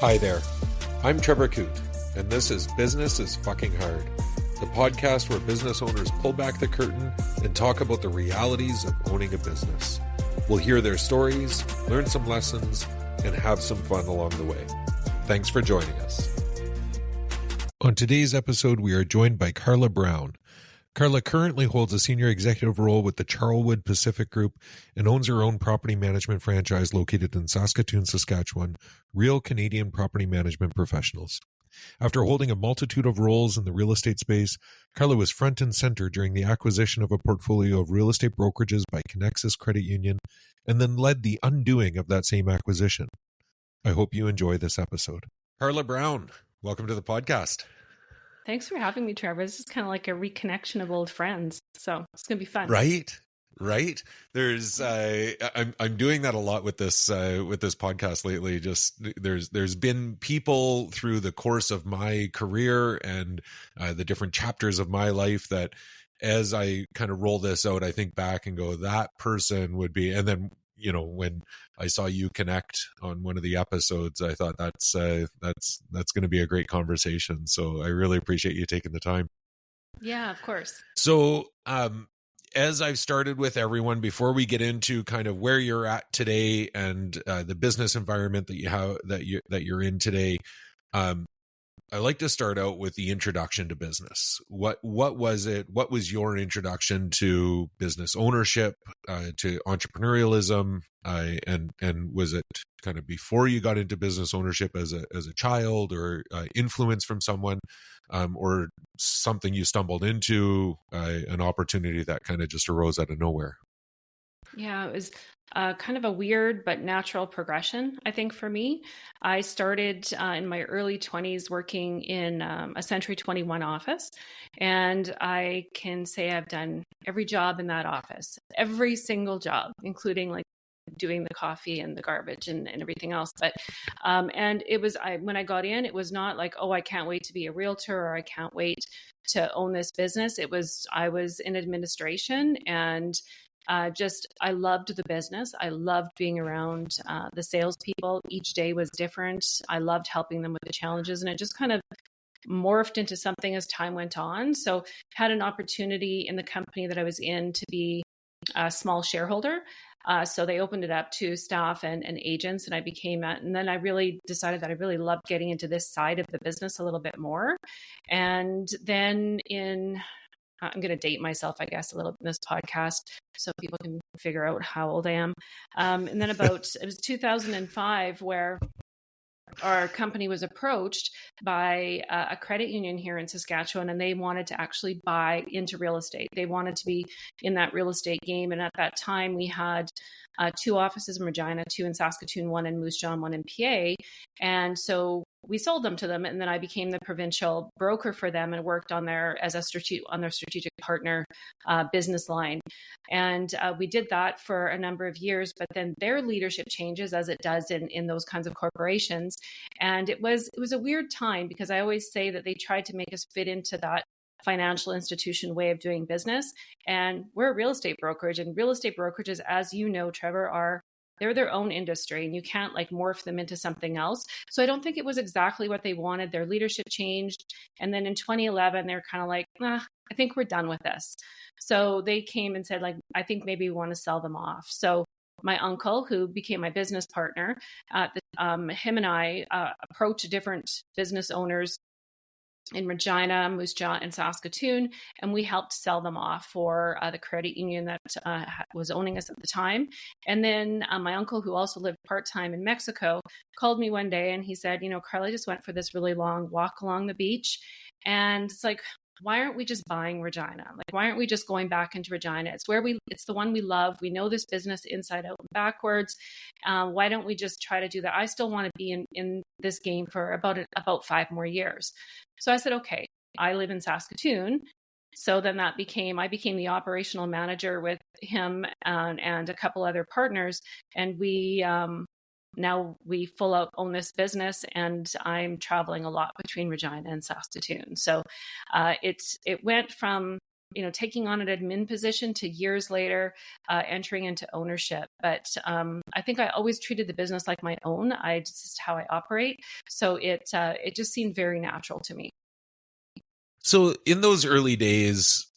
Hi there, I'm Trevor Coote, and this is Business is Fucking Hard, the podcast where business owners pull back the curtain and talk about the realities of owning a business. We'll hear their stories, learn some lessons, and have some fun along the way. Thanks for joining us. On today's episode, we are joined by Carla Browne. Carla currently holds a senior executive role with the Charlwood Pacific Group and owns her own property management franchise located in Saskatoon, Saskatchewan, Real Canadian Property Management Professionals. After holding a multitude of roles in the real estate space, Carla was front and center during the acquisition of a portfolio of real estate brokerages by Connexus Credit Union, and then led the undoing of that same acquisition. I hope you enjoy this episode. Carla Browne, welcome to the podcast. Thanks for having me, Trevor. This is kind of like a reconnection of old friends, so it's going to be fun. Right. There's I'm doing that a lot with this podcast lately. Just there's been people through the course of my career and the different chapters of my life that, as I kind of roll this out, I think back and go, that person would be. And then, you know, when I saw you connect on one of the episodes, I thought that's going to be a great conversation. So I really appreciate you taking the time. Yeah, of course. So, as I've started with everyone, before we get into kind of where you're at today and the business environment that you have that you're in today, I like to start out with the introduction to business. What was it? What was your introduction to business ownership, to entrepreneurialism, and was it kind of before you got into business ownership as a child, or influence from someone, or something you stumbled into, an opportunity that kind of just arose out of nowhere? Yeah, it was kind of a weird but natural progression, I think, for me. I started in my early 20s working in a Century 21 office, and I can say I've done every job in that office, every single job, including like doing the coffee and the garbage and everything else. But and it was when I got in, it was not like, oh, I can't wait to be a realtor, or I can't wait to own this business. I was in administration, and I loved the business. I loved being around the salespeople. Each day was different. I loved helping them with the challenges, and it just kind of morphed into something as time went on. So had an opportunity in the company that I was in to be a small shareholder. So they opened it up to staff and agents, and I became that. And then I really decided that I really loved getting into this side of the business a little bit more. And then I'm going to date myself, I guess, a little in this podcast so people can figure out how old I am. And then it was 2005 where our company was approached by a credit union here in Saskatchewan, and they wanted to actually buy into real estate. They wanted to be in that real estate game. And at that time, we had 2 offices in Regina, 2 in Saskatoon, 1 in Moose Jaw, 1 in PA. And so we sold them to them, and then I became the provincial broker for them and worked on their strategic partner business line. And we did that for a number of years, but then their leadership changes, as it does in those kinds of corporations. And it was a weird time, because I always say that they tried to make us fit into that financial institution way of doing business. And we're a real estate brokerage, and real estate brokerages, as you know, Trevor, they're their own industry, and you can't like morph them into something else. So I don't think it was exactly what they wanted. Their leadership changed. And then in 2011, they're kind of like, I think we're done with this. So they came and said, like, I think maybe we want to sell them off. So my uncle, who became my business partner, him and I approached different business owners in Regina, Moose Jaw, and Saskatoon, and we helped sell them off for the credit union that was owning us at the time. And then my uncle, who also lived part-time in Mexico, called me one day, and he said, Carla, I just went for this really long walk along the beach, and it's like, why aren't we just buying Regina? Like, why aren't we just going back into Regina? It's the one we love. We know this business inside out and backwards. Why don't we just try to do that? I still want to be in this game for about 5 more years. So I said, okay, I live in Saskatoon. So then I became the operational manager with him and a couple other partners. And now we full out own this business, and I'm traveling a lot between Regina and Saskatoon. So it went from taking on an admin position to years later entering into ownership. But I think I always treated the business like my own. This is how I operate. So it just seemed very natural to me. So in those early days,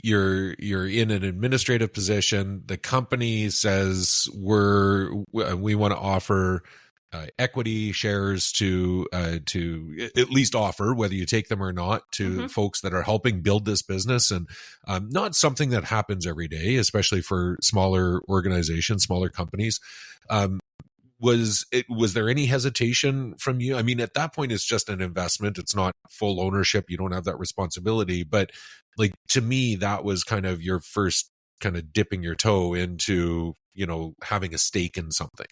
you're in an administrative position. The company says we want to offer equity shares to at least offer, whether you take them or not, to folks that are helping build this business, and not something that happens every day, especially for smaller organizations, smaller companies. Was there any hesitation from you? I mean, at that point, it's just an investment. It's not full ownership. You don't have that responsibility. But like, to me, that was kind of your first kind of dipping your toe into, having a stake in something.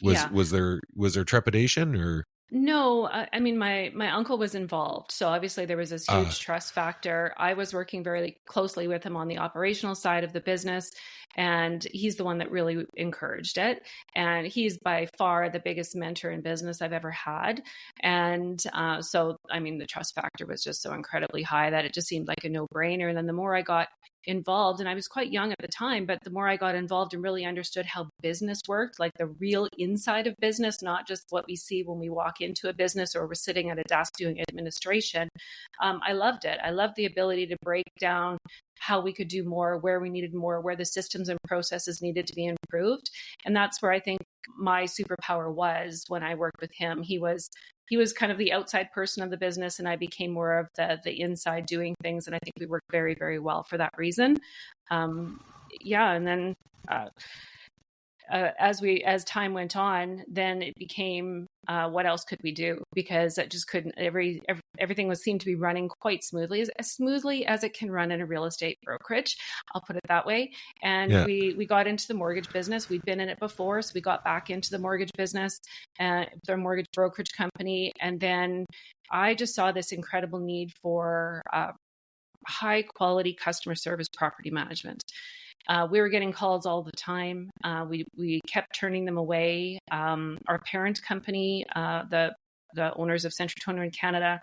Was there trepidation or? No, I mean, my uncle was involved. So obviously there was this huge trust factor. I was working very closely with him on the operational side of the business, and he's the one that really encouraged it. And he's by far the biggest mentor in business I've ever had. And so, I mean, the trust factor was just so incredibly high that it just seemed like a no-brainer. And then the more I got involved, and I was quite young at the time, but the more I got involved and really understood how business worked, like the real inside of business, not just what we see when we walk into a business or we're sitting at a desk doing administration, I loved it. I loved the ability to break down how we could do more, where we needed more, where the systems and processes needed to be improved. And that's where I think my superpower was when I worked with him. He was kind of the outside person of the business, and I became more of the inside doing things. And I think we worked very, very well for that reason. And then as time went on, then it became what else could we do? Because it just couldn't. Everything seemed to be running quite smoothly, as smoothly as it can run in a real estate brokerage. I'll put it that way. And we got into the mortgage business. We'd been in it before, so we got back into the mortgage business, their mortgage brokerage company, and then I just saw this incredible need for high quality customer service property management. We were getting calls all the time. We kept turning them away. Our parent company, the owners of Century 21 Canada,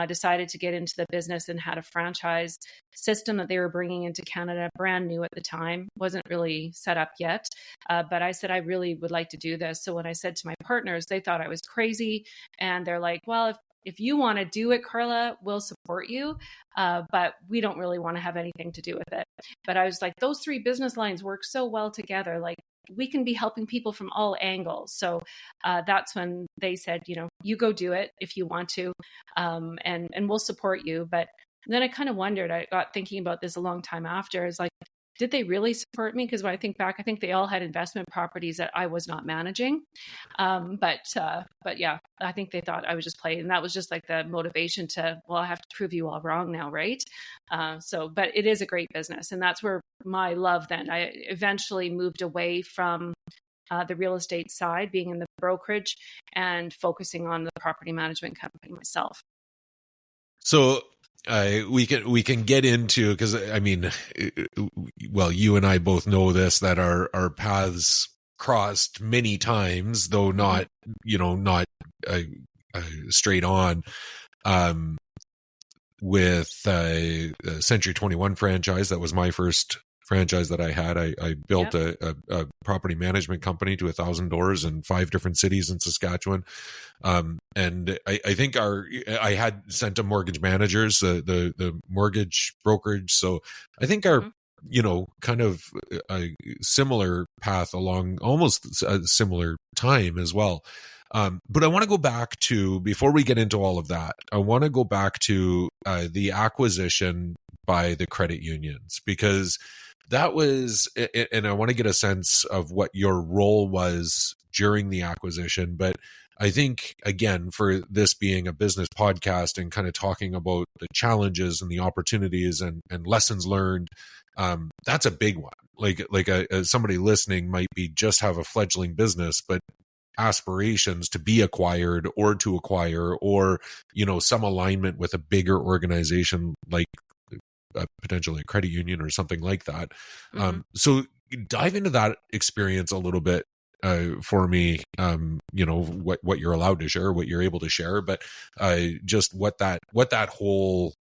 decided to get into the business and had a franchise system that they were bringing into Canada, brand new at the time, wasn't really set up yet. But I said, I really would like to do this. So when I said to my partners, they thought I was crazy. And they're like, well, if you want to do it, Carla, we'll support you. But we don't really want to have anything to do with it. But I was like, those three business lines work so well together. Like, we can be helping people from all angles. So that's when they said, you go do it if you want to, and we'll support you. But then I kind of wondered, I got thinking about this a long time after, is like, did they really support me? Because when I think back, I think they all had investment properties that I was not managing. But yeah, I think they thought I was just playing. And that was just like the motivation to, well, I have to prove you all wrong now, right? But it is a great business. And that's where my love then, I eventually moved away from the real estate side, being in the brokerage and focusing on the property management company myself. So we can get into, because I mean, well, you and I both know this, that our paths crossed many times, though not straight on. With Century 21 franchise, that was my first franchise that I had. I built a property management company to 1,000 doors in 5 different cities in Saskatchewan. And I think I had sent to mortgage managers, the mortgage brokerage. So I think our, kind of a similar path along almost a similar time as well. But I want to go back to, before we get into all of that, I want to go back to the acquisition by the credit unions, because that was, and I want to get a sense of what your role was during the acquisition. But I think, again, for this being a business podcast and kind of talking about the challenges and the opportunities and lessons learned, that's a big one. Like somebody listening might be just have a fledgling business, but aspirations to be acquired or to acquire, or, some alignment with a bigger organization like potentially a credit union or something like that. So dive into that experience a little bit for me, what you're allowed to share, what you're able to share, but just what that whole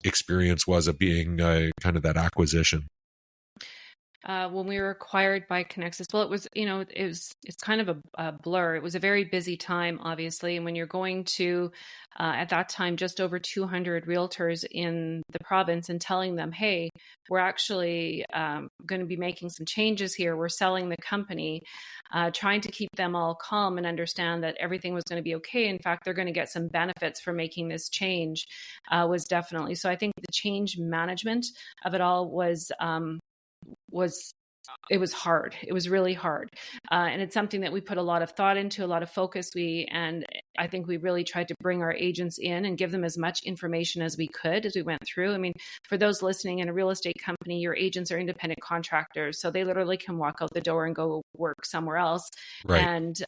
experience was of being kind of that acquisition. When we were acquired by Connexus, well, it was, it's kind of a blur. It was a very busy time, obviously. And when you're going to, at that time, just over 200 realtors in the province and telling them, hey, we're actually going to be making some changes here. We're selling the company, trying to keep them all calm and understand that everything was going to be okay. In fact, they're going to get some benefits for making this change was definitely. So I think the change management of it all was it was hard. It was really hard. And it's something that we put a lot of thought into, a lot of focus. And I think we really tried to bring our agents in and give them as much information as we could as we went through. I mean, for those listening, in a real estate company, your agents are independent contractors. So they literally can walk out the door and go work somewhere else, Right. and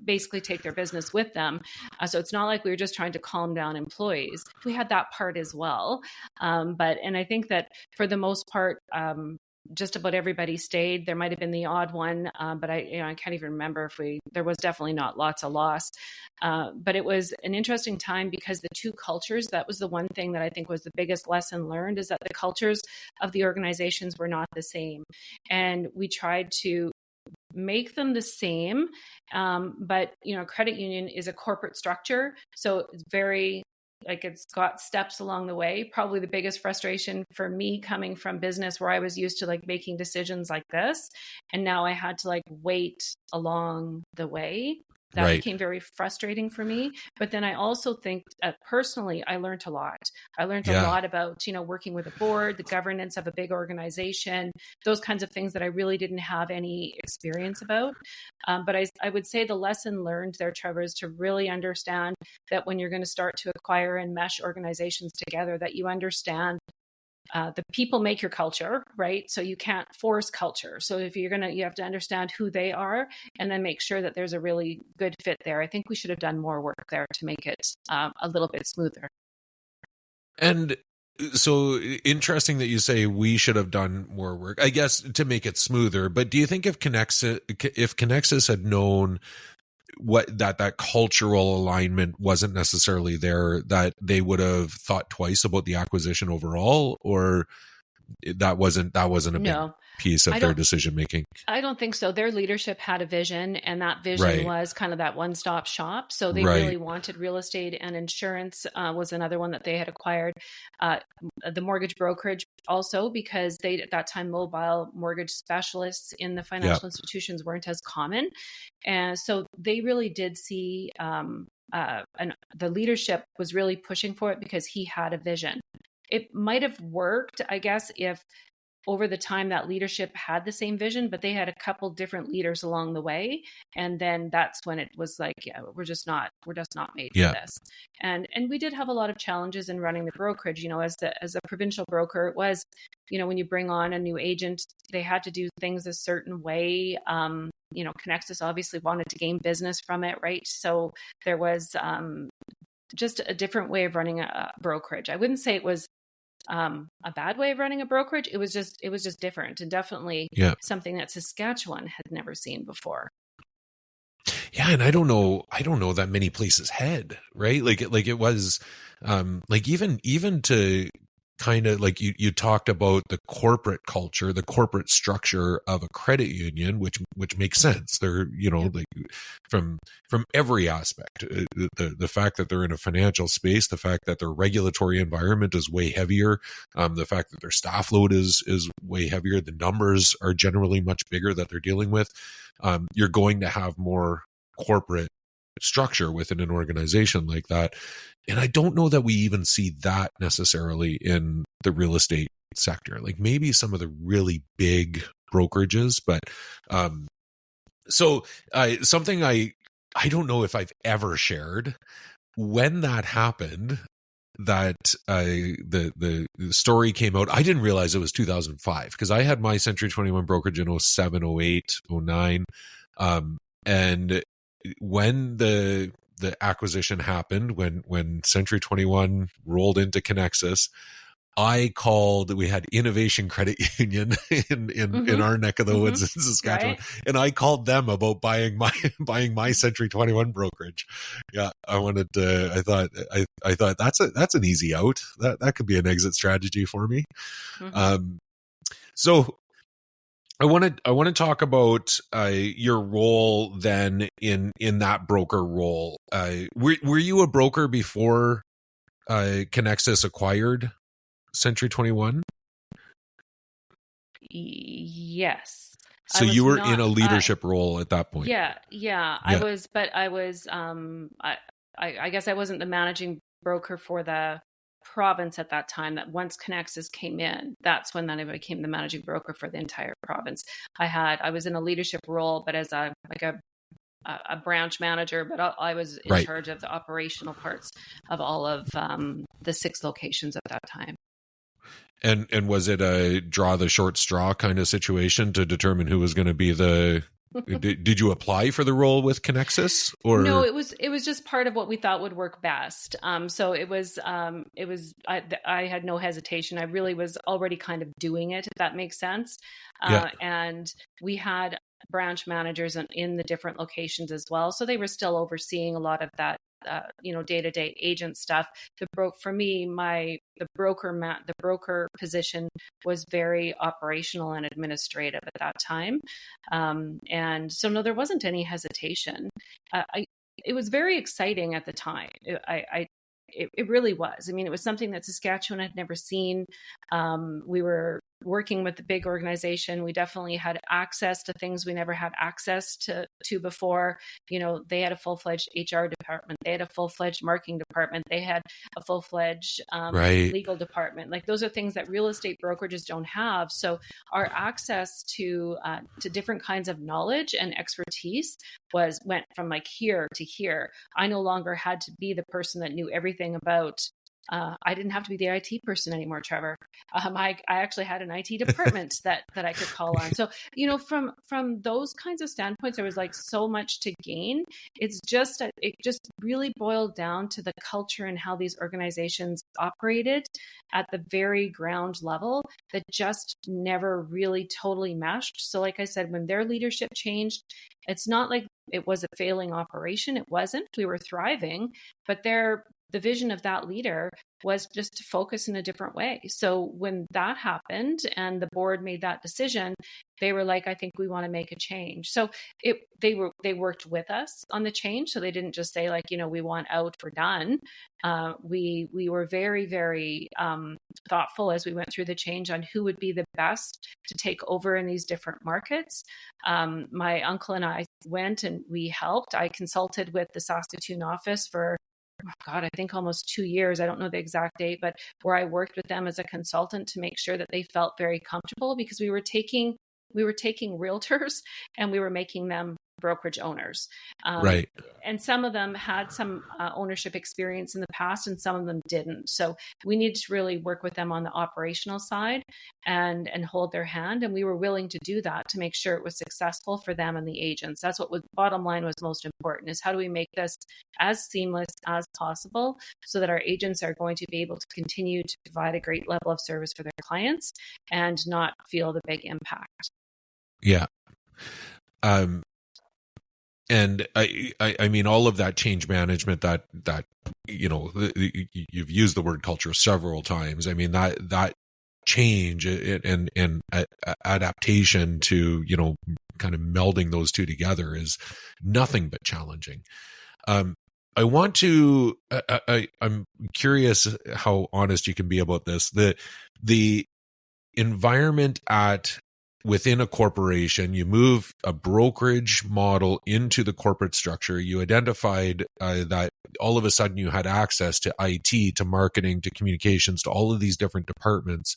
basically take their business with them. So it's not like we were just trying to calm down employees. We had that part as well. And I think that for the most part, just about everybody stayed. There might have been the odd one, but I can't even remember there was definitely not lots of loss. But it was an interesting time because the two cultures, that was the one thing that I think was the biggest lesson learned, is that the cultures of the organizations were not the same. And we tried to make them the same. But, credit union is a corporate structure. So it's very, it's got steps along the way. Probably the biggest frustration for me coming from business, where I was used to making decisions like this, and now I had to wait along the way. That Right. became very frustrating for me. But then I also think personally, I learned a lot. I learned a lot about, working with a board, the governance of a big organization, those kinds of things that I really didn't have any experience about. But I would say the lesson learned there, Trevor, is to really understand that when you're going to start to acquire and mesh organizations together, that you understand the people make your culture, right? So you can't force culture. So if you have to understand who they are, and then make sure that there's a really good fit there. I think we should have done more work there to make it a little bit smoother. And so interesting that you say we should have done more work, I guess, to make it smoother. But do you think if Connexus had known that cultural alignment wasn't necessarily there, that they would have thought twice about the acquisition overall, or that wasn't a big piece of their decision making? I don't think so. Their leadership had a vision, and that vision was kind of that one-stop shop. So they really wanted real estate, and insurance was another one that they had acquired. The mortgage brokerage also, because at that time, mobile mortgage specialists in the financial institutions weren't as common. And so they really did see, and the leadership was really pushing for it because he had a vision. It might have worked, I guess, if over the time that leadership had the same vision, but they had a couple different leaders along the way. And then that's when it was we're just not made for this. And we did have a lot of challenges in running the brokerage, as a provincial broker. It was, when you bring on a new agent, they had to do things a certain way. Connexus obviously wanted to gain business from it, right? So there was just a different way of running a brokerage. I wouldn't say it was a bad way of running a brokerage. It was just different, and definitely something that Saskatchewan had never seen before. Yeah. And I don't know that many places had, right? It was, even to kind of you talked about the corporate culture, the corporate structure of a credit union, which makes sense. They're, from every aspect, the fact that they're in a financial space, the fact that their regulatory environment is way heavier, the fact that their staff load is way heavier, the numbers are generally much bigger that they're dealing with. You're going to have more corporate structure within an organization like that. And I don't know that we even see that necessarily in the real estate sector, maybe some of the really big brokerages, but something I don't know if I've ever shared. When that happened, that the story came out, I didn't realize it was 2005 because I had my Century 21 brokerage in 07, 08, 09. And when the acquisition happened, when Century 21 rolled into Connexus, we had Innovation Credit Union in our neck of the woods in Saskatchewan, right. and I called them about buying my Century 21 brokerage. Yeah, I thought that's an easy out. That could be an exit strategy for me. So I want to talk about your role then in that broker role. Were you a broker before Connexus acquired Century 21? Yes. So I you was were in not a leadership role at that point. yeah, I Yeah. was, but I was I guess I wasn't the managing broker for the province at that time. That once Connexus came in, that's when then I became the managing broker for the entire province. I was in a leadership role, but as a branch manager, but I was in Right. charge of the operational parts of all of the 6 locations at that time. And was it a draw the short straw kind of situation to determine who was going to be the did you apply for the role with Connexus, No, or it was just part of what we thought would work best. So I had no hesitation. I really was already kind of doing it, if that makes sense. yeah, And we had branch managers in the different locations as well, so they were still overseeing a lot of that. Day-to-day agent stuff. For me, the broker position was very operational and administrative at that time, and so no, there wasn't any hesitation. It was very exciting at the time. It really was. I mean, it was something that Saskatchewan had never seen. We were working with the big organization. We definitely had access to things we never had access to before. They had a full-fledged HR department. They had a full-fledged marketing department. They had a full-fledged right, legal department. Like, those are things that real estate brokerages don't have. So our access to different kinds of knowledge and expertise went from like here to here. I no longer had to be the person that knew everything about. I didn't have to be the IT person anymore, Trevor. I actually had an IT department that I could call on. So, from those kinds of standpoints, there was like so much to gain. It just really boiled down to the culture and how these organizations operated at the very ground level that just never really totally meshed. So, like I said, when their leadership changed, it's not like it was a failing operation. It wasn't. We were thriving, but the vision of that leader was just to focus in a different way. So when that happened and the board made that decision, they were like, I think we want to make a change. So they worked with us on the change. So they didn't just say like, we want out, we're done. We were very, very thoughtful as we went through the change on who would be the best to take over in these different markets. My uncle and I went and we helped. I consulted with the Saskatoon office for God, I think almost 2 years. I don't know the exact date, but where I worked with them as a consultant to make sure that they felt very comfortable, because we were taking realtors and we were making them brokerage owners. right. And some of them had some ownership experience in the past and some of them didn't. So we needed to really work with them on the operational side and hold their hand. And we were willing to do that to make sure it was successful for them and the agents. That's what was bottom line was most important, is how do we make this as seamless as possible so that our agents are going to be able to continue to provide a great level of service for their clients and not feel the big impact. Yeah. And I mean, all of that change management that you've used the word culture several times. I mean, that change and adaptation to, kind of melding those two together is nothing but challenging. I want to, I'm curious how honest you can be about this. The environment within a corporation, you move a brokerage model into the corporate structure. You identified that all of a sudden you had access to IT, to marketing, to communications, to all of these different departments.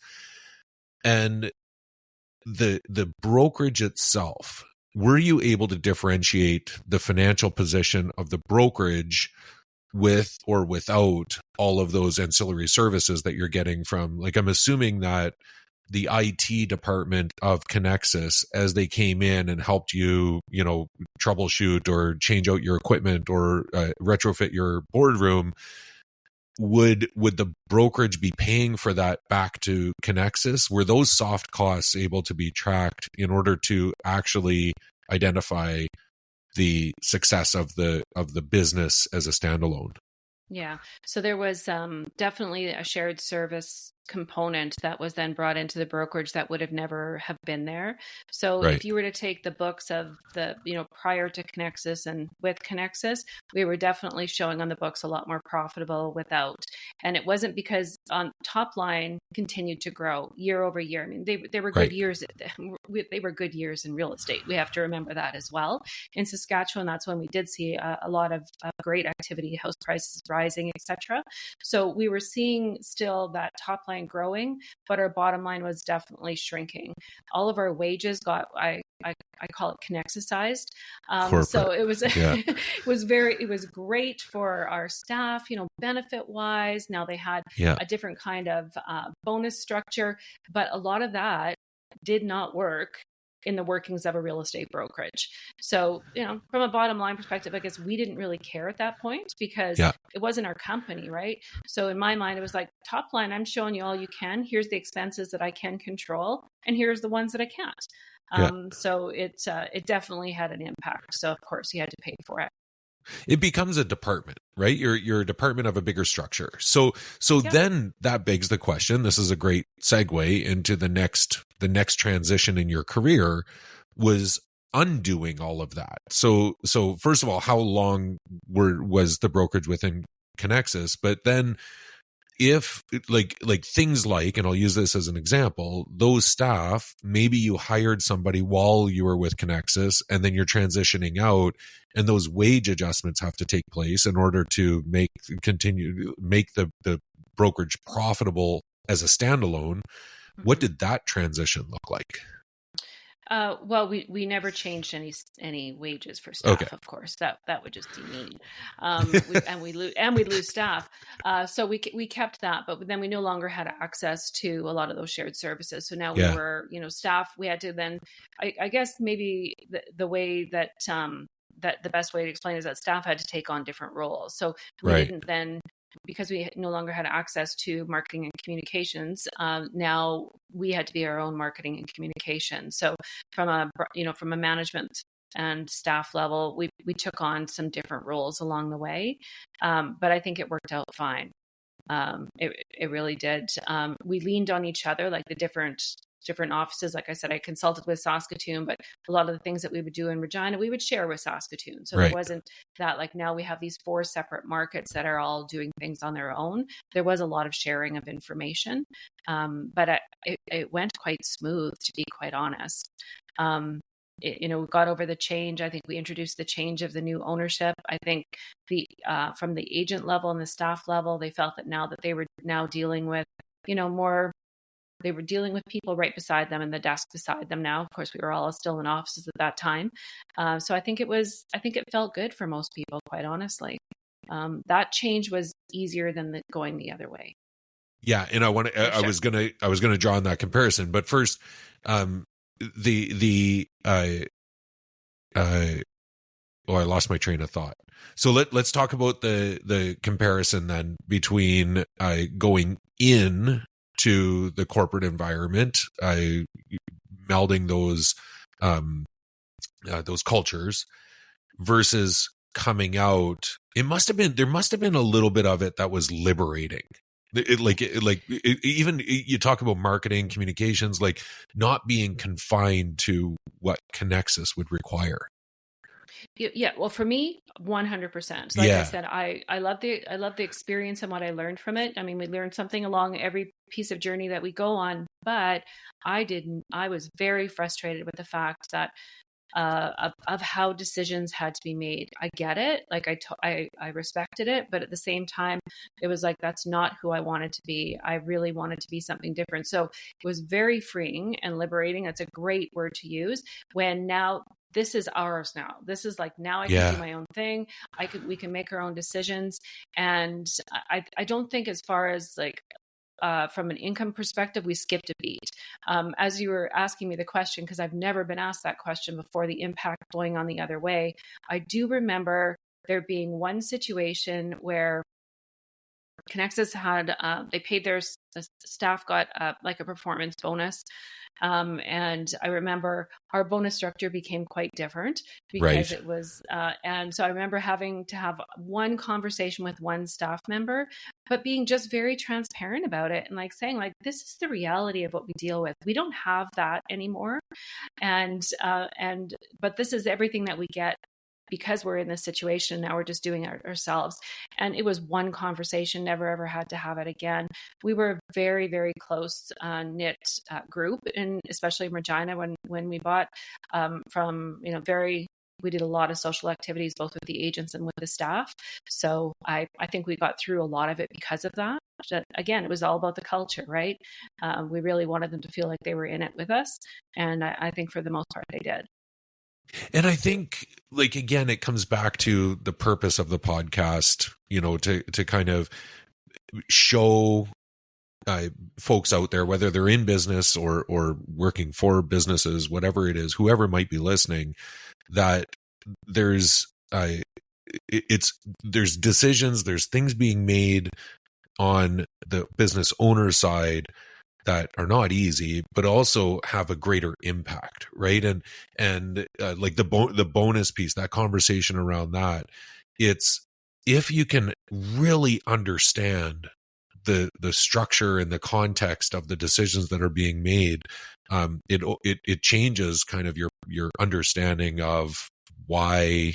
And the brokerage itself, were you able to differentiate the financial position of the brokerage with or without all of those ancillary services that you're getting from, like, I'm assuming that the IT department of Connexus, as they came in and helped you, troubleshoot or change out your equipment or retrofit your boardroom, would the brokerage be paying for that back to Connexus? Were those soft costs able to be tracked in order to actually identify the success of the business as a standalone? Yeah. So there was definitely a shared service component that was then brought into the brokerage that would have never have been there. So Right. if you were to take the books of the, prior to Connexus and with Connexus, we were definitely showing on the books a lot more profitable without. And it wasn't because on top line continued to grow year over year. I mean, they were good Right. years. They were good years in real estate. We have to remember that as well. In Saskatchewan, that's when we did see a lot of great activity, house prices rising, etc. So we were seeing still that top line growing, but our bottom line was definitely shrinking. All of our wages got, I call it Connexusized. Corporate. So it was Yeah. it was great for our staff, benefit wise. Now they had Yeah. a different kind of bonus structure, but a lot of that did not work in the workings of a real estate brokerage. So, from a bottom line perspective, I guess we didn't really care at that point because Yeah. it wasn't our company, right? So in my mind, it was like, top line, I'm showing you all you can. Here's the expenses that I can control, and here's the ones that I can't. Yeah. So it definitely had an impact. So of course you had to pay for it. It becomes a department, right? You're a department of a bigger structure. So Yep. then that begs the question. This is a great segue into the next transition in your career, was undoing all of that. So first of all, how long was the brokerage within Connexus? But then, if like things like, and I'll use this as an example, those staff, maybe you hired somebody while you were with Connexus and then you're transitioning out, and those wage adjustments have to take place in order to make the brokerage profitable as a standalone. What did that transition look like? Well, we never changed any wages for Okay. staff. Of course, that would just be mean. We'd lose staff. So we kept that, but then we no longer had access to a lot of those shared services. So now we Yeah. were, staff. We had to then, I guess maybe the way that that the best way to explain is that staff had to take on different roles. So we Right. didn't then, because we no longer had access to marketing and communications, now we had to be our own marketing and communication. So from a management and staff level, we took on some different roles along the way, but I think it worked out fine. It really did. We leaned on each other, like the different offices. Like I said, I consulted with Saskatoon, but a lot of the things that we would do in Regina, we would share with Saskatoon. So there Right. wasn't that, like, now we have these 4 separate markets that are all doing things on their own. There was a lot of sharing of information, but it went quite smooth, to be quite honest. We got over the change. I think we introduced the change of the new ownership. I think from the agent level and the staff level, they felt that now that they were now dealing with, more, they were dealing with people right beside them and the desk beside them now. Of course, we were all still in offices at that time. So I think it felt good for most people, quite honestly. That change was easier than going the other way. Yeah. And I Sure. was going to draw on that comparison, but first, the I lost my train of thought. So let's talk about the comparison then between going in to the corporate environment, melding those cultures, versus coming out. There must have been a little bit of it that was liberating. Even you talk about marketing, communications, like not being confined to what Connexus would require. Yeah, well, for me, 100%. Like I said, I love the experience and what I learned from it. I mean, we learned something along every piece of journey that we go on, but I was very frustrated with the fact that of how decisions had to be made. I get it. Like I respected it, but at the same time, it was like, that's not who I wanted to be. I really wanted to be something different. So it was very freeing and liberating. That's a great word to use, when now this is ours. Now this is like, now I can do my own thing. We can make our own decisions. And I don't think, as far as like, from an income perspective, we skipped a beat. As you were asking me the question, because I've never been asked that question before, the impact going on the other way, I do remember there being one situation where Connexus had, they paid their staff got like a performance bonus. And I remember our bonus structure became quite different because Right. it was, and so I remember having to have one conversation with one staff member, but being just very transparent about it and like saying, like, this is the reality of what we deal with. We don't have that anymore. And but this is everything that we get because we're in this situation now. We're just doing it ourselves. And it was one conversation, never ever had to have it again. We were a very, very close knit group, and especially in Regina when we bought from, we did a lot of social activities, both with the agents and with the staff. So I think we got through a lot of it because of that. But again, it was all about the culture, right? We really wanted them to feel like they were in it with us. And I think for the most part, they did. And I think, like, again, it comes back to the purpose of the podcast, to kind of show folks out there, whether they're in business or working for businesses, whatever it is, whoever might be listening, that there's there's decisions, there's things being made on the business owner side that are not easy, but also have a greater impact, right? And like the bonus piece, that conversation around that, it's, if you can really understand the structure and the context of the decisions that are being made, it changes kind of your understanding of why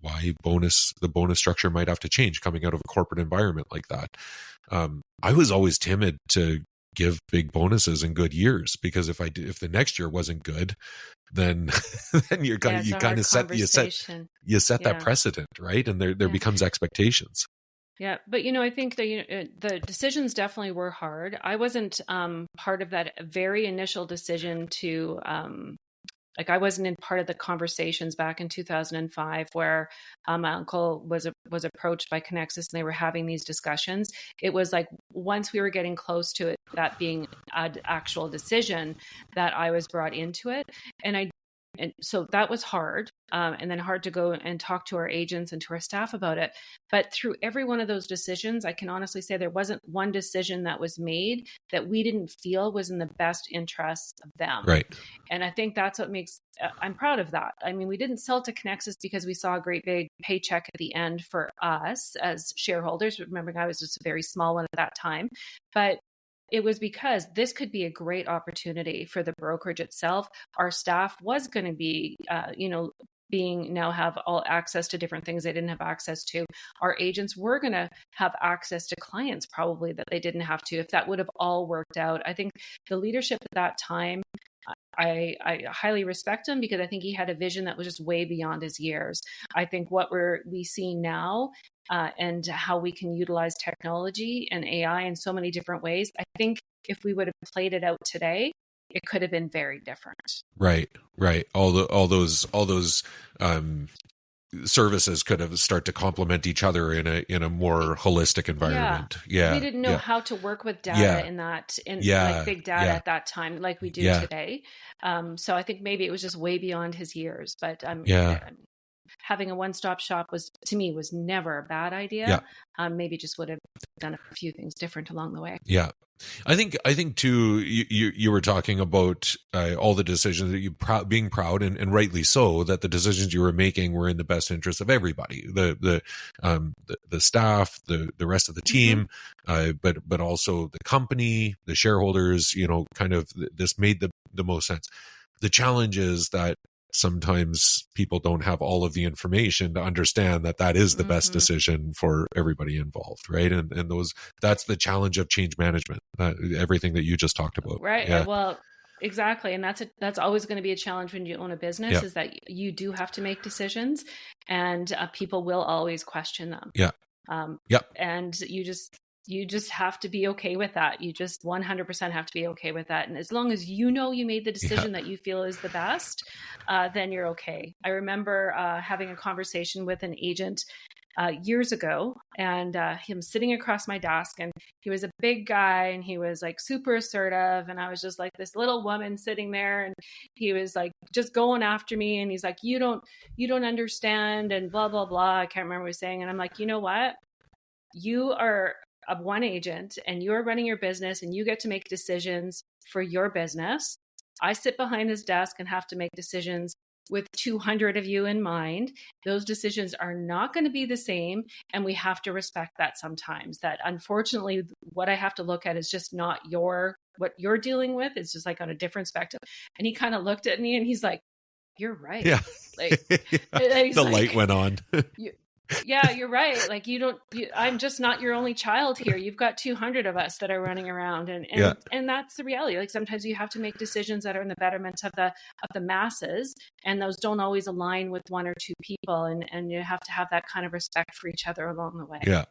why the bonus structure might have to change coming out of a corporate environment like that. I was always timid to give big bonuses in good years, because if the next year wasn't good, then then you kind of set that Yeah. precedent, right? And there becomes expectations. Yeah, but I think the decisions definitely were hard. I wasn't part of that very initial decision to like, I wasn't in part of the conversations back in 2005 where my uncle was approached by Connexus and they were having these discussions. It was like once we were getting close to it, that being an actual decision, that I was brought into it, and so that was hard, and then hard to go and talk to our agents and to our staff about it. But through every one of those decisions, I can honestly say there wasn't one decision that was made that we didn't feel was in the best interests of them. Right. And I think that's what makes, I'm proud of that. I mean, we didn't sell to Connexus because we saw a great big paycheck at the end for us as shareholders. Remembering I was just a very small one at that time, but it was because this could be a great opportunity for the brokerage itself. Our staff was going to be, being now have all access to different things they didn't have access to. Our agents were going to have access to clients probably that they didn't have to, if that would have all worked out. I think the leadership at that time, I highly respect him, because I think he had a vision that was just way beyond his years. I think what we see now, and how we can utilize technology and AI in so many different ways, I think if we would have played it out today, it could have been very different. Right. All those services could have start to complement each other in a more holistic environment. Yeah. We didn't know how to work with data like big data at that time, like we do today. So I think maybe it was just way beyond his years, but having a one-stop shop to me was never a bad idea. Maybe just would have done a few things different along the way. Yeah. I think too, you were talking about all the decisions that you being proud, and rightly so, that the decisions you were making were in the best interest of everybody, the staff, the rest of the team, but also the company, the shareholders. Kind of this made the most sense. The challenge is that sometimes people don't have all of the information to understand that is the best decision for everybody involved, right? And that's the challenge of change management, everything that you just talked about. Right. Yeah. Well, exactly. And that's always going to be a challenge when you own a business, is that you do have to make decisions, and people will always question them. And you just have to be okay with that. You just 100% have to be okay with that. And as long as you made the decision that you feel is the best, then you're okay. I remember having a conversation with an agent years ago, and him sitting across my desk, and he was a big guy, and he was like super assertive, and I was just like this little woman sitting there, and he was like just going after me, and he's like, you don't understand, and blah blah blah. I can't remember what he was saying, and I'm like, you know what? you are of one agent and you're running your business and you get to make decisions for your business. I sit behind this desk and have to make decisions with 200 of you in mind. Those decisions are not going to be the same. And we have to respect that sometimes. That unfortunately, what I have to look at is just not what you're dealing with. It's just like on a different spectrum. And he kind of looked at me and he's like, "You're right." Yeah. Like The light went on. yeah, you're right. Like I'm just not your only child here. You've got 200 of us that are running around, and that's the reality. Like sometimes you have to make decisions that are in the betterment of the masses, and those don't always align with one or two people, and you have to have that kind of respect for each other along the way. Yeah.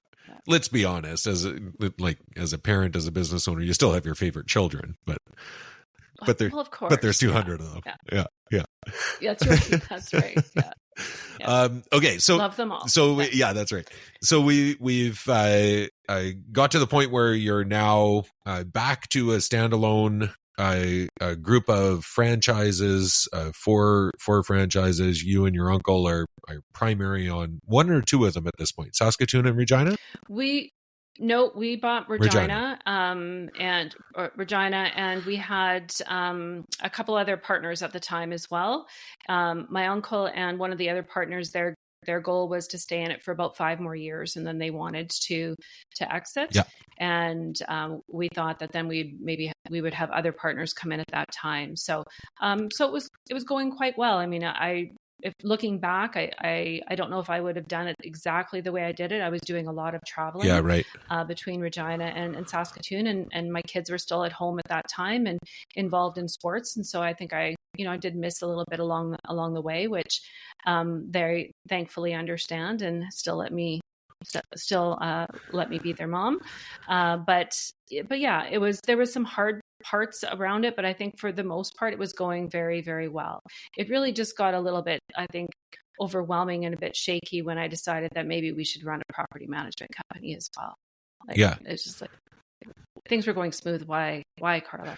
Let's be honest, as a parent, as a business owner, you still have your favorite children, but of course. But there's 200 of them. Yeah. That's right. That's right. Yeah. Yeah. Okay. So love them all. So yeah, that's right. So we've got to the point where you're now back to a standalone a group of franchises, four franchises. You and your uncle are primary on one or two of them at this point. Saskatoon and Regina. We bought Regina. And we had a couple other partners at the time as well. My uncle and one of the other partners, their goal was to stay in it for about 5 more years, and then they wanted to exit. Yeah. And we thought that then we would have other partners come in at that time. So it was going quite well. I mean, if looking back, I don't know if I would have done it exactly the way I did it. I was doing a lot of traveling, yeah, right, between Regina and Saskatoon, and my kids were still at home at that time and involved in sports. And so I think I did miss a little bit along the way, which they thankfully understand and still let me be their mom. But yeah, there was some hard parts around it, but I think for the most part, it was going very, very well. It really just got a little bit, I think, overwhelming and a bit shaky when I decided that maybe we should run a property management company as well. It's just like things were going smooth. Why, Carla?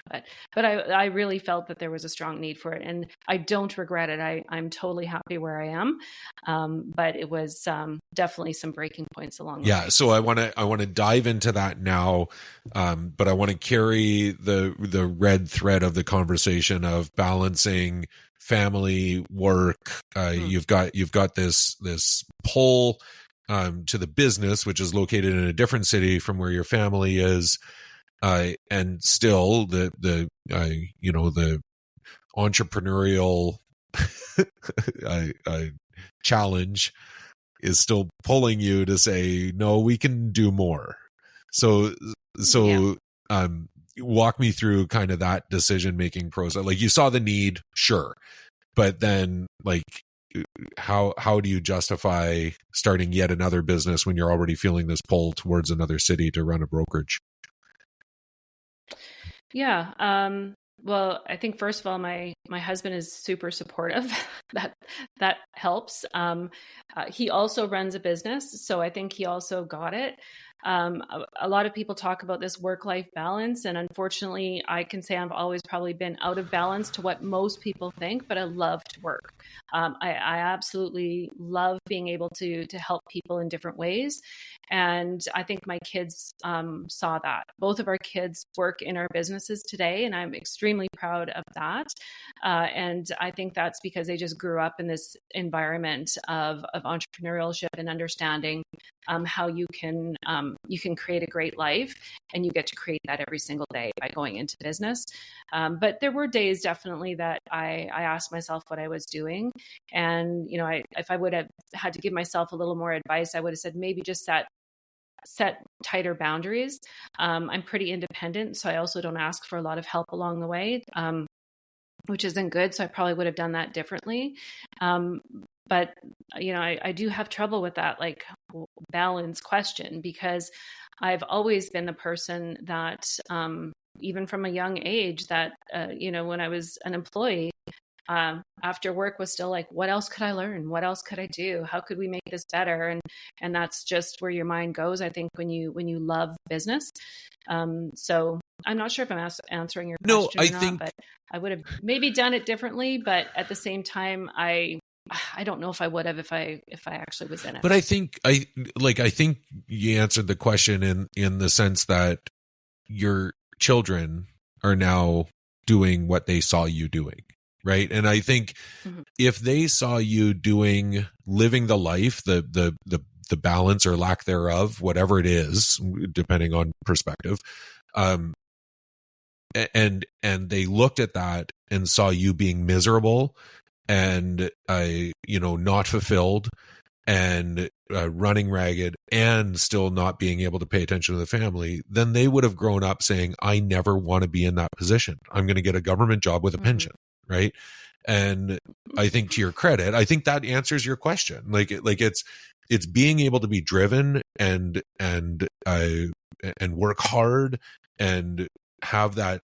But I really felt that there was a strong need for it, and I don't regret it. I'm totally happy where I am. But it was definitely some breaking points along the way. Yeah. So I want to dive into that now. But I want to carry the red thread of the conversation of balancing family, work. You've got this pull to the business, which is located in a different city from where your family is. And still the entrepreneurial challenge is still pulling you to say, no, we can do more. So walk me through kind of that decision-making process. Like you saw the need, sure. But then like, how do you justify starting yet another business when you're already feeling this pull towards another city to run a brokerage? Yeah. Well, I think first of all, my husband is super supportive. that helps. He also runs a business, so I think he also got it. A lot of people talk about this work-life balance, and unfortunately, I can say I've always probably been out of balance to what most people think, but I love to work. I absolutely love being able to help people in different ways. And I think my kids saw that. Both of our kids work in our businesses today, and I'm extremely proud of that. And I think that's because they just grew up in this environment of entrepreneurship and understanding how you can create a great life, and you get to create that every single day by going into business. But there were days definitely that I asked myself what I was doing. And, if I would have had to give myself a little more advice, I would have said, maybe just set tighter boundaries. I'm pretty independent, so I also don't ask for a lot of help along the way, which isn't good. So I probably would have done that differently. But, I do have trouble with that, like balance question, because I've always been the person that, even from a young age that, when I was an employee, after work was still like, what else could I learn? What else could I do? How could we make this better? And that's just where your mind goes, I think, when you love business. So I'm not sure if I'm answering your question or not, but I would have maybe done it differently. But at the same time, I I don't know if I would have if I actually was in it. But I think you answered the question in the sense that your children are now doing what they saw you doing, right? And I think if they saw you living the life, the balance or lack thereof, whatever it is, depending on perspective, and they looked at that and saw you being miserable and not fulfilled and running ragged and still not being able to pay attention to the family, then they would have grown up saying, I never want to be in that position. I'm going to get a government job with a pension, right? And I think, to your credit, I think that answers your question. Like it's being able to be driven and work hard and have that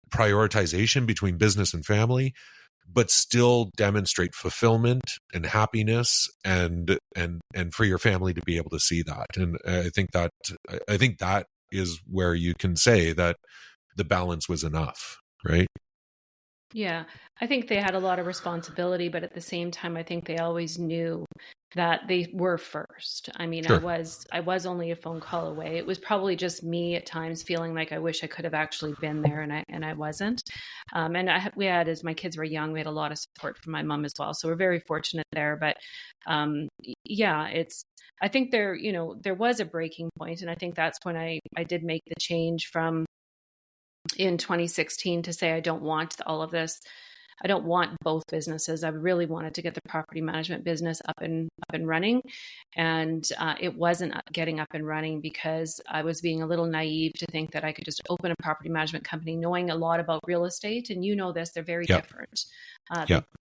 prioritization between business and family, but still demonstrate fulfillment and happiness and for your family to be able to see that. And I think that is where you can say that the balance was enough, right? Yeah, I think they had a lot of responsibility, but at the same time, I think they always knew that they were first. I mean, Sure. I was only a phone call away. It was probably just me at times feeling like I wish I could have actually been there, and I wasn't. We had, as my kids were young, we had a lot of support from my mom as well, so we're very fortunate there. But yeah, I think there was a breaking point, and I think that's when I did make the change from in 2016 to say, I don't want all of this. I don't want both businesses. I really wanted to get the property management business up and running. And it wasn't getting up and running because I was being a little naive to think that I could just open a property management company knowing a lot about real estate. And you know this, they're very different.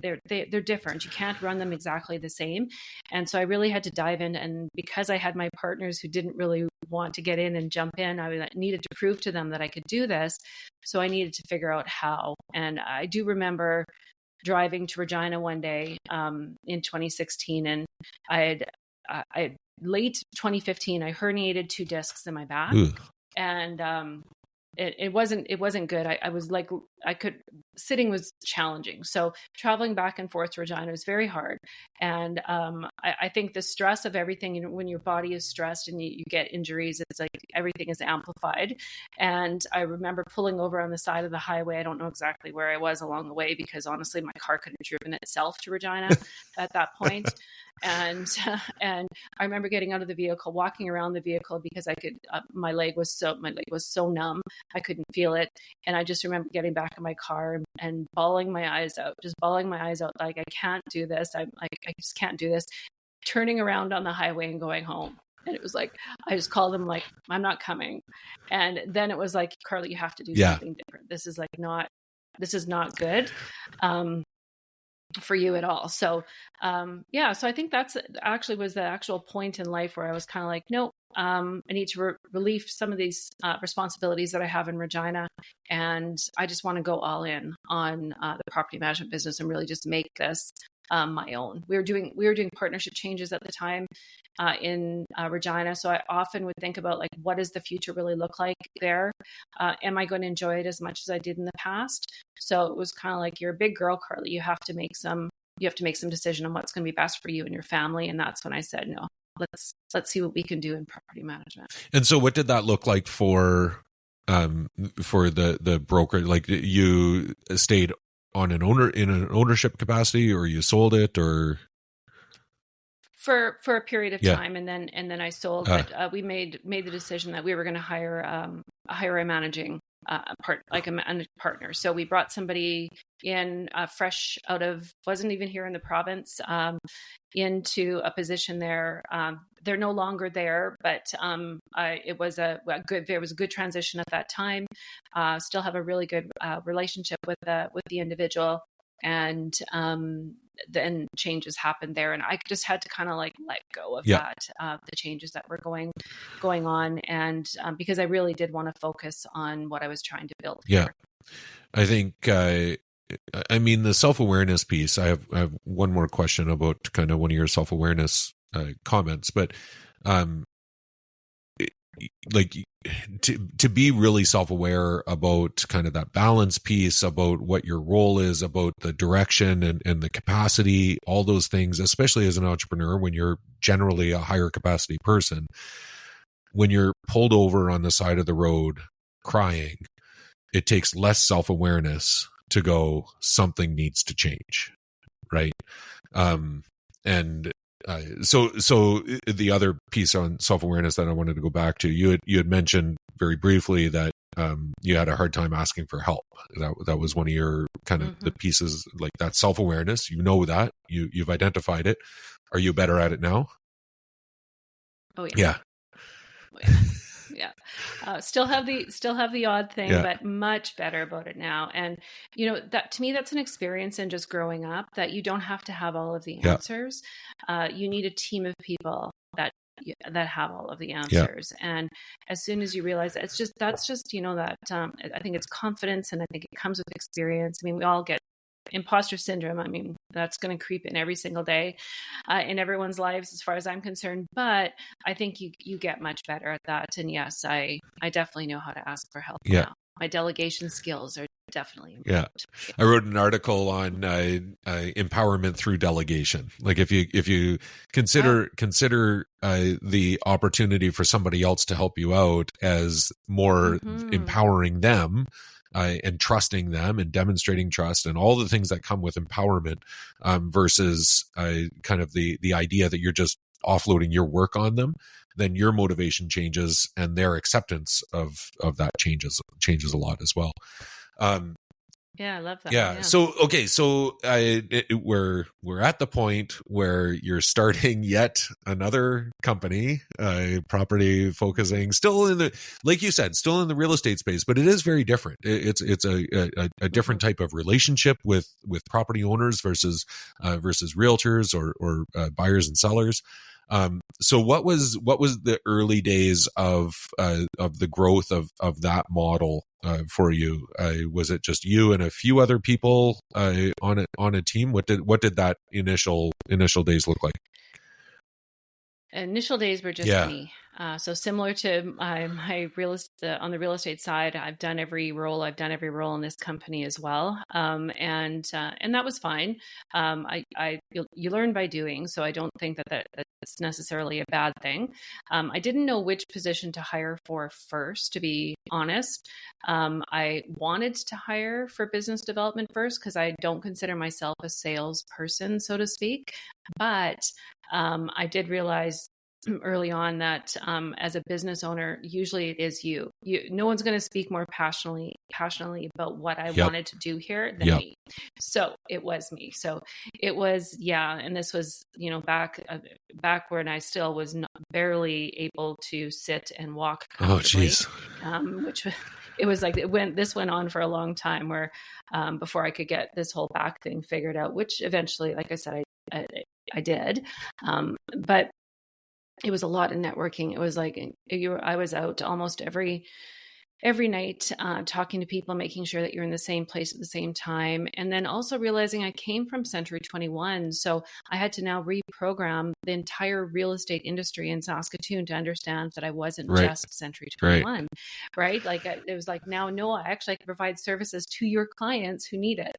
They're different. You can't run them exactly the same. And so I really had to dive in. And because I had my partners who didn't really want to get in and jump in, I needed to prove to them that I could do this. So I needed to figure out how. And I do remember driving to Regina one day in 2016, and I had late 2015, I herniated 2 discs in my back. Ooh. And it wasn't good. I was like, sitting was challenging. So traveling back and forth to Regina was very hard. And I think the stress of everything, when your body is stressed and you get injuries, it's like everything is amplified. And I remember pulling over on the side of the highway. I don't know exactly where I was along the way because honestly, my car couldn't have driven itself to Regina at that point. And I remember getting out of the vehicle, walking around the vehicle because I could, my leg was so numb. I couldn't feel it. And I just remember getting back in my car and bawling my eyes out, like, I can't do this. I just can't do this. Turning around on the highway and going home. And it was like, I just called them like, I'm not coming. And then it was like, Carla, you have to do something different. This is not good. For you at all. So, so I think that's actually was the actual point in life where I was kind of like, no, I need to relieve some of these responsibilities that I have in Regina. And I just want to go all in on the property management business and really just make this my own. We were doing partnership changes at the time in Regina. So I often would think about like, what does the future really look like there? Am I going to enjoy it as much as I did in the past? So it was kind of like, you're a big girl, Carla. You have to make some decision on what's going to be best for you and your family. And that's when I said, no, let's see what we can do in property management. And so what did that look like for the broker? Like, you stayed on in an ownership capacity, or you sold it, or for a period of time, and then I sold. But we made the decision that we were going to hire a managing partner. So we brought somebody in fresh wasn't even here in the province, into a position there. They're no longer there, but there was a good transition at that time. Still have a really good relationship with the individual. And then changes happened there, and I just had to kind of like let go of that, the changes that were going on, and because I really did want to focus on what I was trying to build here. I think I mean, the self-awareness piece, I have one more question about kind of one of your self-awareness comments, but like to be really self-aware about kind of that balance piece, about what your role is, about the direction and the capacity, all those things, especially as an entrepreneur, when you're generally a higher capacity person, when you're pulled over on the side of the road crying, it takes less self-awareness to go, something needs to change. Right. And so the other piece on self-awareness that I wanted to go back to, you had mentioned very briefly that you had a hard time asking for help. That was one of your kind of the pieces, like that self-awareness. You know that you've identified it. Are you better at it now? Oh yeah. Yeah. Oh, yeah. Yeah. Still have the odd thing, Yeah. but much better about it now. And that to me, that's an experience in just growing up, that you don't have to have all of the Yeah. answers. You need a team of people that have all of the Yeah. answers. And as soon as you realize that, that's just that I think it's confidence, and I think it comes with experience. I mean, we all get imposter syndrome. I mean, that's going to creep in every single day in everyone's lives, as far as I'm concerned. But I think you get much better at that. And yes, I definitely know how to ask for help Yeah. now. My delegation skills are definitely improved. Yeah. I wrote an article on empowerment through delegation. Like if you consider the opportunity for somebody else to help you out as more empowering them, and trusting them and demonstrating trust and all the things that come with empowerment, versus kind of the idea that you're just offloading your work on them, then your motivation changes and their acceptance of that changes a lot as well. Yeah, I love that. Yeah. So, okay. So we're at the point where you're starting yet another company, property focusing, still in the, like you said, still in the real estate space, but it is very different. It's a different type of relationship with property owners versus realtors or buyers and sellers. So what was the early days of the growth of that model for you? Was it just you and a few other people on a team? What did that initial days look like? Initial days were just me. So similar to my on the real estate side, I've done every role in this company as well, and that was fine. You learn by doing, so I don't think that's necessarily a bad thing. I didn't know which position to hire for first, to be honest. I wanted to hire for business development first because I don't consider myself a salesperson, so to speak, but I did realize early on that as a business owner, usually it is you. No one's going to speak more passionately about what I wanted to do here than me. So it was me. So it was, and this was, back when I still was barely able to sit and walk comfortably. Which it was like this went on for a long time, where before I could get this whole back thing figured out, which eventually, like I said, I did. But it was a lot of networking. It was like I was out almost every night, talking to people, making sure that you're in the same place at the same time. And then also realizing I came from Century 21. So I had to now reprogram the entire real estate industry in Saskatoon to understand that I wasn't just Century 21, right? Like it was like, now, no, I actually can provide services to your clients who need it.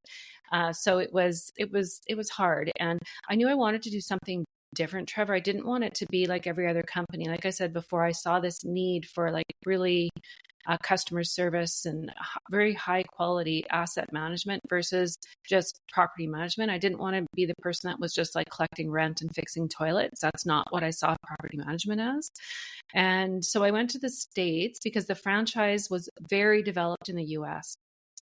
So it was hard. And I knew I wanted to do something different, Trevor. I didn't want it to be like every other company. Like I said before, I saw this need for like really customer service and very high quality asset management versus just property management. I didn't want to be the person that was just like collecting rent and fixing toilets. That's not what I saw property management as. And so I went to the States because the franchise was very developed in the US.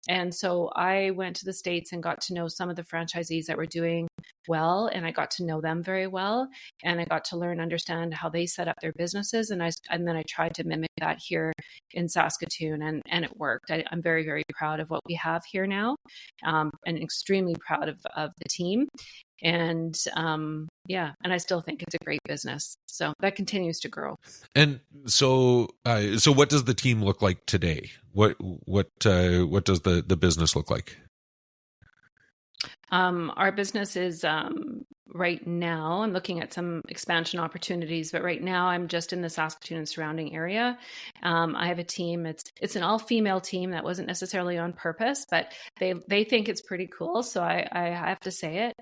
And so I went to the States and got to know some of the franchisees that were doing well, and I got to know them very well, and I got to understand how they set up their businesses, and then I tried to mimic that here in Saskatoon, and it worked. I'm very, very proud of what we have here now, and extremely proud of the team. And and I still think it's a great business. So that continues to grow. And so what does the team look like today? What does the business look like? Our business is right now. I'm looking at some expansion opportunities, but right now I'm just in the Saskatoon and surrounding area. I have a team. It's an all-female team. That wasn't necessarily on purpose, but they think it's pretty cool. So I have to say it.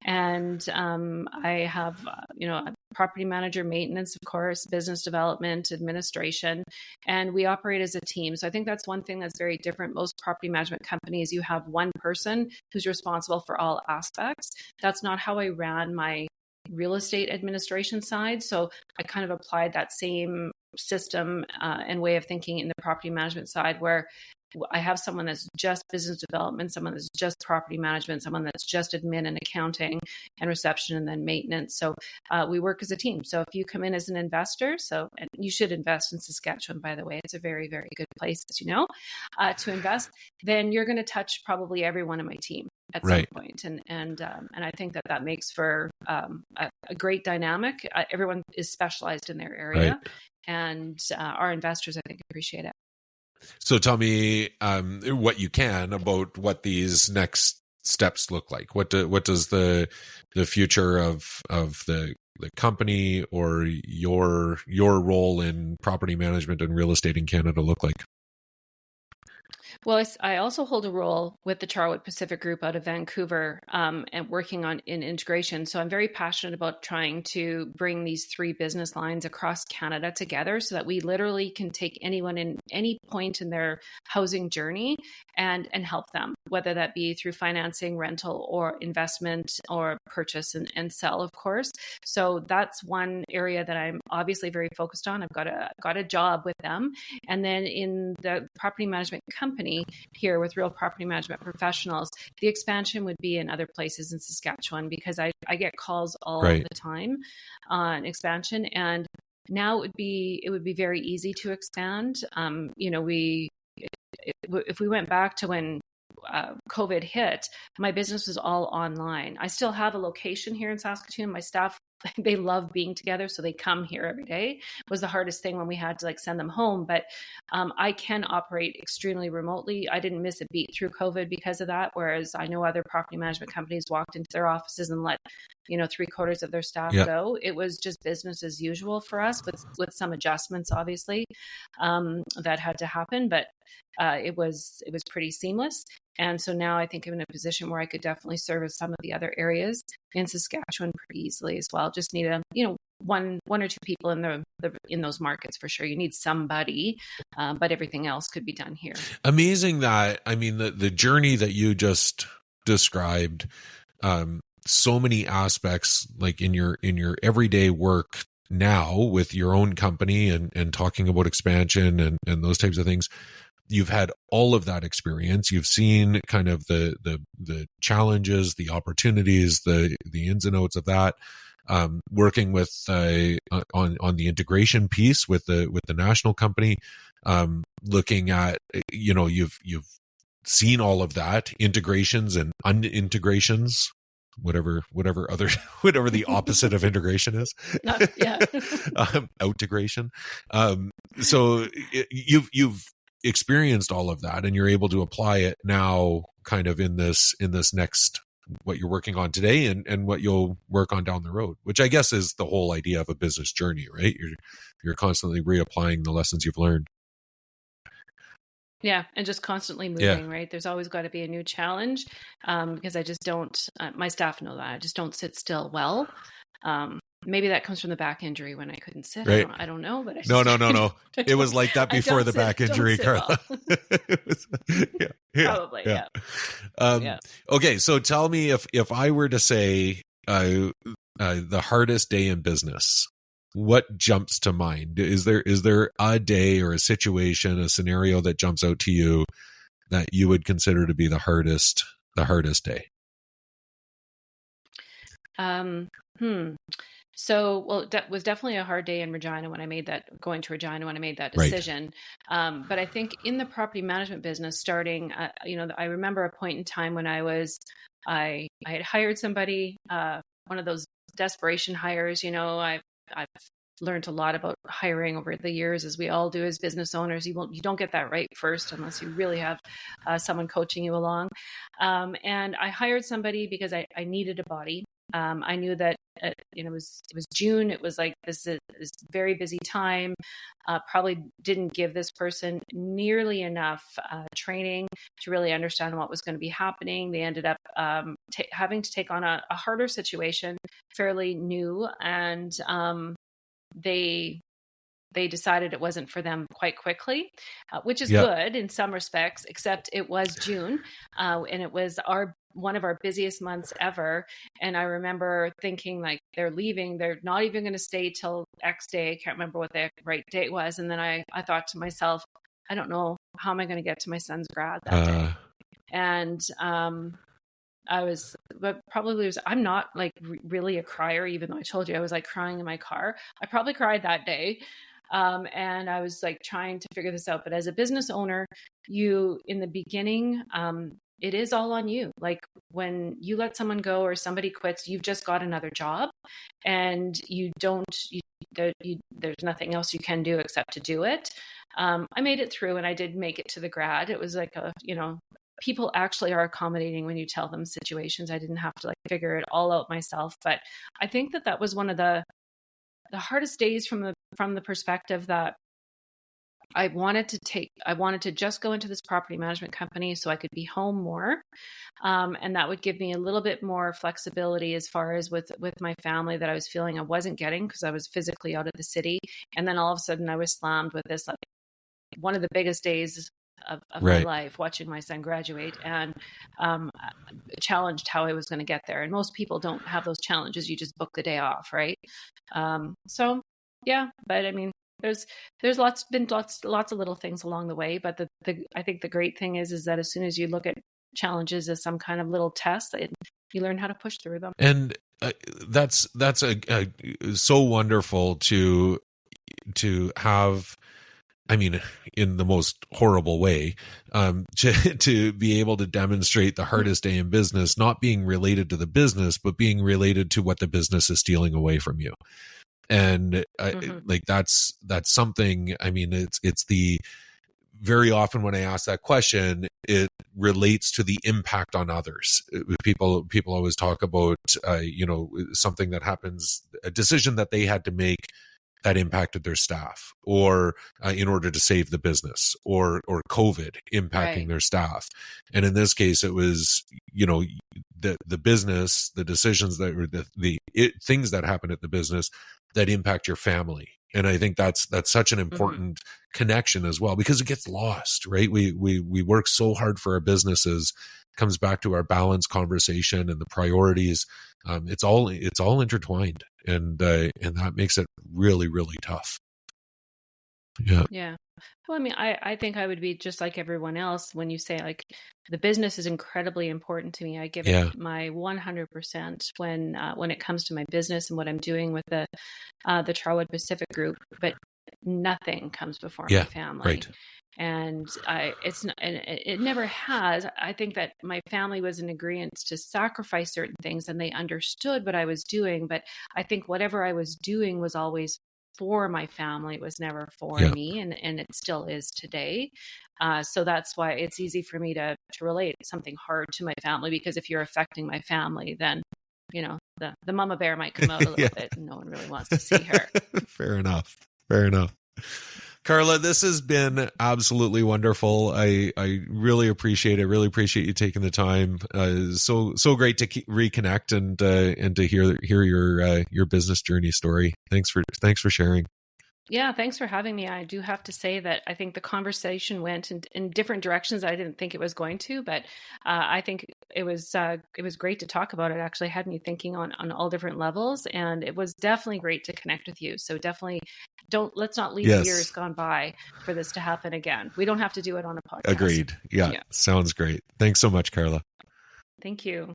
And I have a property manager, maintenance, of course, business development, administration, and we operate as a team. So I think that's one thing that's very different. Most property management companies, you have one person who's responsible for all aspects. That's not how I ran my real estate administration side. So I kind of applied that same system and way of thinking in the property management side, where I have someone that's just business development, someone that's just property management, someone that's just admin and accounting and reception, and then maintenance. So we work as a team. So if you come in as an investor, and you should invest in Saskatchewan, by the way, it's a very, very good place, as you know, to invest, then you're going to touch probably everyone in my team at some point. And I think that makes for a great dynamic. Everyone is specialized in their area, and our investors, I think, appreciate it. So tell me what you can about what these next steps look like. What does the future of the company or your role in property management and real estate in Canada look like? Well, I also hold a role with the Charwood Pacific Group out of Vancouver and working in integration. So I'm very passionate about trying to bring these three business lines across Canada together so that we literally can take anyone in any point in their housing journey and help them, whether that be through financing, rental, or investment, or purchase and sell, of course. So that's one area that I'm obviously very focused on. I've got a job with them. And then in the property management company here with Real Property Management Professionals, the expansion would be in other places in Saskatchewan, because I get calls all the time on expansion. And now it would be very easy to expand. If we went back to when COVID hit, my business was all online. I still have a location here in Saskatoon. My staff, they love being together, so they come here every day. It was the hardest thing when we had to send them home, but I can operate extremely remotely. I didn't miss a beat through COVID because of that, whereas I know other property management companies walked into their offices and let 3/4 of their staff go. It was just business as usual for us, with some adjustments, obviously, that had to happen, but it was pretty seamless. And so now I think I'm in a position where I could definitely service some of the other areas in Saskatchewan pretty easily as well. Just need one or two people in those markets for sure. You need somebody, but everything else could be done here. Amazing that, I mean, the journey that you just described, so many aspects, like in your everyday work now with your own company and talking about expansion and those types of things. You've had all of that experience. You've seen kind of the challenges, the opportunities, the ins and outs of that. Working with on the integration piece with the national company, looking at you've seen all of that, integrations and unintegrations, whatever the opposite of integration is. Outegration. So you've experienced all of that, and you're able to apply it now kind of in this next, what you're working on today and what you'll work on down the road, which I guess is the whole idea of a business journey, right? You're constantly reapplying the lessons you've learned. Yeah, and just constantly moving, right? There's always got to be a new challenge, because I just don't, my staff know that, I just don't sit still well. Maybe that comes from the back injury when I couldn't sit. Right. I don't know, but no. It was like that before the back injury, Carla. Probably, yeah. Okay, so tell me, if I were to say the hardest day in business, what jumps to mind? Is there a day or a situation, a scenario that jumps out to you that you would consider to be the hardest day? So, well, it was definitely a hard day in Regina when I made that, going to Regina when I made that decision. Right. But I think in the property management business, starting, I remember a point in time when I had hired somebody, one of those desperation hires. I've learned a lot about hiring over the years, as we all do as business owners. You don't get that right first unless you really have someone coaching you along. And I hired somebody because I needed a body. I knew that it was June. It was like this very busy time. Probably didn't give this person nearly enough training to really understand what was going to be happening. They ended up having to take on a harder situation, fairly new, and they decided it wasn't for them quite quickly, which is good in some respects, except it was June, and it was one of our busiest months ever. And I remember thinking, like, they're leaving, they're not even going to stay till X day. I can't remember what the right date was. And then I thought to myself, I don't know, how am I going to get to my son's grad that day? And I'm not like really a crier, even though I told you I was like crying in my car. I probably cried that day. And I was like trying to figure this out. But as a business owner, in the beginning, it is all on you. Like when you let someone go or somebody quits, you've just got another job, and there's nothing else you can do except to do it. I made it through, and I did make it to the grad. It was like people actually are accommodating when you tell them situations. I didn't have to like figure it all out myself. But I think that was one of the hardest days from the perspective that I wanted to just go into this property management company so I could be home more. And that would give me a little bit more flexibility as far as with my family that I was feeling I wasn't getting because I was physically out of the city. And then all of a sudden I was slammed with this, like, one of the biggest days of my life, watching my son graduate, and challenged how I was going to get there. And most people don't have those challenges. You just book the day off, right? So yeah, but I mean, there's lots of little things along the way. But I think the great thing is that as soon as you look at challenges as some kind of little test, you learn how to push through them. And that's so wonderful to have. I mean, in the most horrible way, to be able to demonstrate the hardest day in business, not being related to the business, but being related to what the business is stealing away from you. And like, that's something, I mean, it's very often when I ask that question, it relates to the impact on others. People always talk about, something that happens, a decision that they had to make that impacted their staff, or in order to save the business, or COVID impacting their staff. And in this case, it was, the business, the decisions that were things that happen at the business that impact your family. And I think that's such an important connection as well, because it gets lost, right? We work so hard for our businesses. Comes back to our balance conversation and the priorities. It's all intertwined, and that makes it really, really tough. Yeah. Well, I mean, I think I would be just like everyone else when you say, like, the business is incredibly important to me. I give it my 100% when it comes to my business and what I'm doing with the Charwood Pacific Group. But nothing comes before my family. Right. And it never has. I think that my family was in agreement to sacrifice certain things, and they understood what I was doing. But I think whatever I was doing was always for my family. It was never for me, and it still is today. So that's why it's easy for me to relate something hard to my family, because if you're affecting my family, then the mama bear might come out a little bit, and no one really wants to see her. Fair enough. Carla, this has been absolutely wonderful. I really appreciate it. Really appreciate you taking the time. So great to reconnect and to hear your business journey story. Thanks for sharing. Yeah, thanks for having me. I do have to say that I think the conversation went in different directions I didn't think it was going to, but I think it was great to talk about. It actually had me thinking on all different levels, and it was definitely great to connect with you. So definitely let's not leave years gone by for this to happen again. We don't have to do it on a podcast. Agreed. Yeah. Sounds great. Thanks so much, Carla. Thank you.